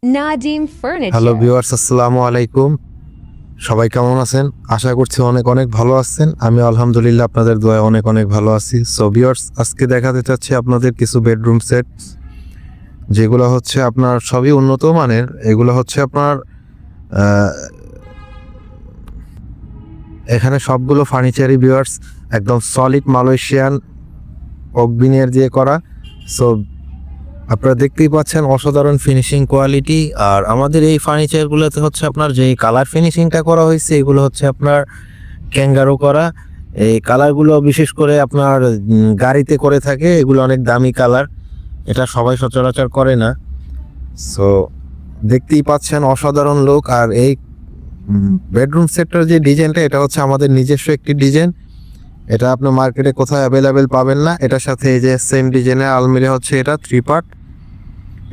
Nadim Furniture. Hello viewers, আসসালামু আলাইকুম। সবাই কেমন আছেন? আশা করছি অনেক অনেক ভালো আছেন। আমি আলহামদুলিল্লাহ আপনাদের দোয়ায় অনেক অনেক ভালো আছি। সো ভিউয়ার্স, আজকে দেখাতে চাচ্ছি আপনাদের কিছু বেডরুম সেট, যেগুলো হচ্ছে আপনার সবই উন্নত মানের। এগুলো হচ্ছে আপনার এখানে সবগুলো ফার্নিচারই ভিউয়ার্স একদম সলিড মালয়েশিয়ান অগ্বিনিয়ার দিয়ে করা। সো আপনারা দেখতেই পাচ্ছেন অসাধারণ ফিনিশিং কোয়ালিটি। আর আমাদের এই ফার্নিচারগুলোতে হচ্ছে আপনার যেই কালার ফিনিশিংটা করা হয়েছে এগুলো হচ্ছে আপনার ক্যাঙ্গারো করা। এই কালারগুলো বিশেষ করে আপনার গাড়িতে করে থাকে, এগুলো অনেক দামি কালার, এটা সবাই সচরাচর করে না। সো দেখতেই পাচ্ছেন অসাধারণ লুক। আর এই বেডরুম সেটটার যে ডিজাইনটা, এটা হচ্ছে আমাদের নিজস্ব একটি ডিজাইন। এটা আপনার মার্কেটে কোথাও অ্যাভেলেবেল পাবেন না। এটার সাথে এই যে সেম ডিজাইনের আলমিরা হচ্ছে এটা 3 পার্ট।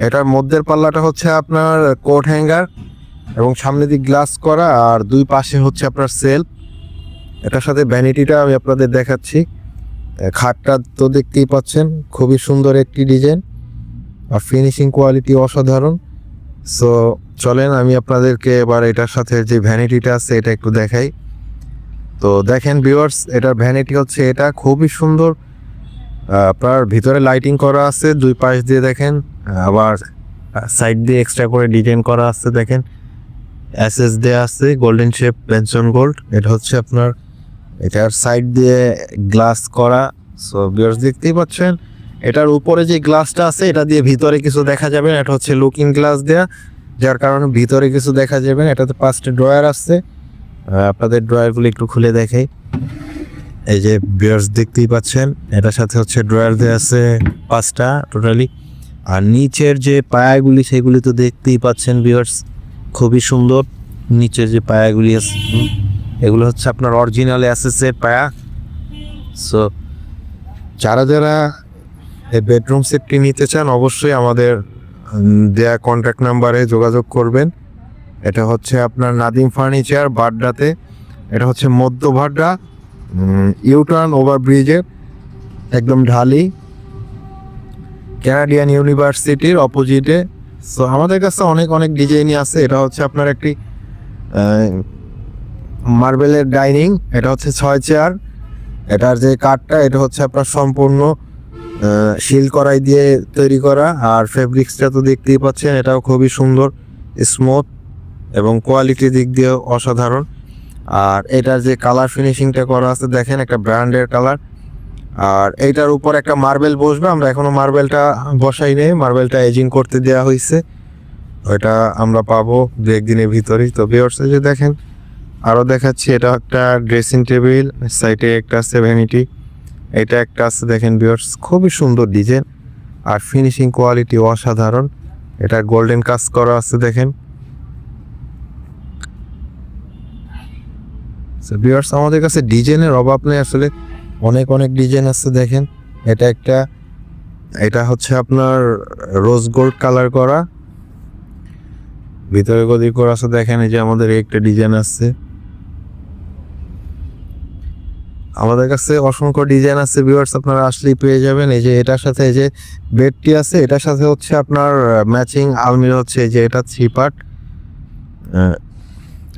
এটার মধ্যের পাল্লাটা হচ্ছে আপনার কোট হ্যাঙ্গার এবং সামনে দিক গ্লাস করা, আর দুই পাশে হচ্ছে আপনার সেলফ। এটার সাথে ভ্যানিটিটা আমি আপনাদের দেখাচ্ছি। খাটটা তো দেখতেই পাচ্ছেন, খুবই সুন্দর একটি ডিজাইন আর ফিনিশিং কোয়ালিটি অসাধারণ। সো চলেন আমি আপনাদেরকে এবার এটার সাথে যে ভ্যানিটিটা আছে এটা একটু দেখাই। তো দেখেন ভিউয়ার্স, এটার ভ্যানিটি হচ্ছে এটা খুবই সুন্দর। আপনার ভিতরে লাইটিং করা আছে দুই পাশ দিয়ে, দেখেন আবার সাইড দিয়ে এক্সট্রা করে ডিজাইন করা আছে। দেখেন এসএস দেয়া আছে গোল্ডেন শেপ পেনশন গোল্ড। এটা হচ্ছে আপনার এটার সাইড দিয়ে গ্লাস করা। সো ভিউয়ার্স দেখতেই পাচ্ছেন, এটার উপরে যে গ্লাসটা আছে এটা দিয়ে ভিতরে কিছু দেখা যাবে না। এটা হচ্ছে লুকিং গ্লাস দেয়া, যার কারণে ভিতরে কিছু দেখা যাবে না। এটাতে 5টা ড্রয়ার আছে। আপনাদের ড্রয়ারগুলো একটু খুলে দেখাই। এই যে ভিউয়ার্স দেখতেই পাচ্ছেন, এটার সাথে হচ্ছে ড্রয়ার দেওয়া আছে 5টা টোটালি। আর নিচের যে পায়াগুলি সেগুলি তো দেখতেই পাচ্ছেন ভিউয়ার্স, খুবই সুন্দর। নিচের যে পায়াগুলি আছে এগুলো হচ্ছে আপনার অরিজিনাল এসএসের পায়া। সো যারা যারা এই বেডরুম সেটটি নিতে চান অবশ্যই আমাদের দেয়া কন্ট্যাক্ট নাম্বারে যোগাযোগ করবেন। এটা হচ্ছে আপনার নাদিম ফার্নিচার বাড্ডাতে। এটা হচ্ছে মধ্য বাড্ডা ইউটার্ন ওভারব্রিজের একদম ঢালি, কানাডিয়ান ইউনিভার্সিটির অপোজিটে। সো আমাদের কাছে অনেক অনেক ডিজাইনই আছে। এটা হচ্ছে আপনার একটি মার্বেলের ডাইনিং। এটা হচ্ছে 6 চেয়ার। এটার যে কাঠটা এটা হচ্ছে আপনার সম্পূর্ণ শিল করাই দিয়ে তৈরি করা। আর ফেব্রিক্সটা তো দেখতেই পাচ্ছেন, এটাও খুবই সুন্দর, স্মুথ এবং কোয়ালিটির দিক দিয়েও অসাধারণ। আর এটার যে কালার ফিনিশিংটা করা আছে দেখেন, একটা ব্র্যান্ডের কালার। আর এইটার উপর একটা মার্বেল বসবে, আমরা এখনো মার্বেলটা বসাই নেই, মার্বেলটা এজিং করতে দেওয়া হয়েছে, ওইটা আমরা পাবো 2-1 দিনের ভিতরেই। তো ভিউয়ার্স যে দেখেন আরও দেখাচ্ছি, এটা একটা ড্রেসিং টেবিল, সাইডে একটা আছে ভ্যানিটি, এটা একটা আছে। দেখেন ভিউয়ার্স খুবই সুন্দর ডিজাইন আর ফিনিশিং কোয়ালিটি অসাধারণ। এটা গোল্ডেন কাজ করা আছে দেখেন। ভিউয়ার্স আমাদের কাছে ডিজাইনের অভাব নেই, আসলে অনেক অনেক ডিজাইন আছে। দেখেন এটা হচ্ছে আপনার রোজ গোল্ড কালার করা, ভিতরে গদি করা আছে। দেখেন এই যে আমাদের একটা ডিজাইন আছে, আমাদের কাছে অসংখ্য ডিজাইন আছে ভিউয়ার্স, আপনারা আসলেই পেয়ে যাবেন। এই যে এটার সাথে এই যে বেডটি আছে, এটার সাথে হচ্ছে আপনার ম্যাচিং আলমিরা হচ্ছে এই যে এটা 3 পার্ট।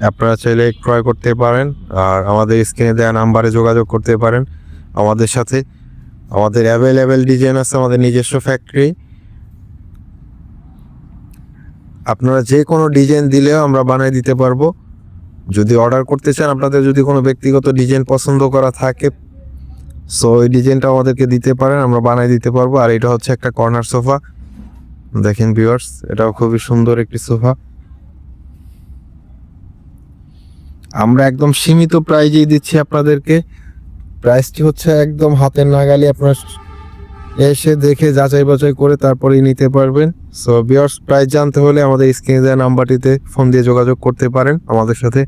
আপনারা চাইলে ক্রয় করতে পারেন আর আমাদের স্ক্রিনে দেওয়া নাম্বারে যোগাযোগ করতে পারেন আমাদের সাথে। আমাদের অ্যাভেলেবেল ডিজাইন আছে, আমাদের নিজস্ব ফ্যাক্টরি। আপনারা যে কোনো ডিজাইন দিলেও আমরা বানিয়ে দিতে পারবো। যদি অর্ডার করতে চান, আপনাদের যদি কোনো ব্যক্তিগত ডিজাইন পছন্দ করা থাকে, সো ওই ডিজাইনটা আমাদেরকে দিতে পারেন, আমরা বানিয়ে দিতে পারবো। আর এটা হচ্ছে একটা কর্নার সোফা, দেখেন ভিউয়ার্স এটাও খুবই সুন্দর একটি সোফা। আমরা একদম সীমিত প্রাইজেই দিচ্ছি আপনাদেরকে। প্রাইসটি হচ্ছে একদম হাতের নাগালে, আপনার এসে দেখে যাচাই বাছাই করে তারপরেই নিতে পারবেন। সো ভিউয়ার্স প্রাইস জানতে হলে আমাদের স্ক্রিনে দেওয়া নাম্বারটিতে ফোন দিয়ে যোগাযোগ করতে পারেন আমাদের সাথে।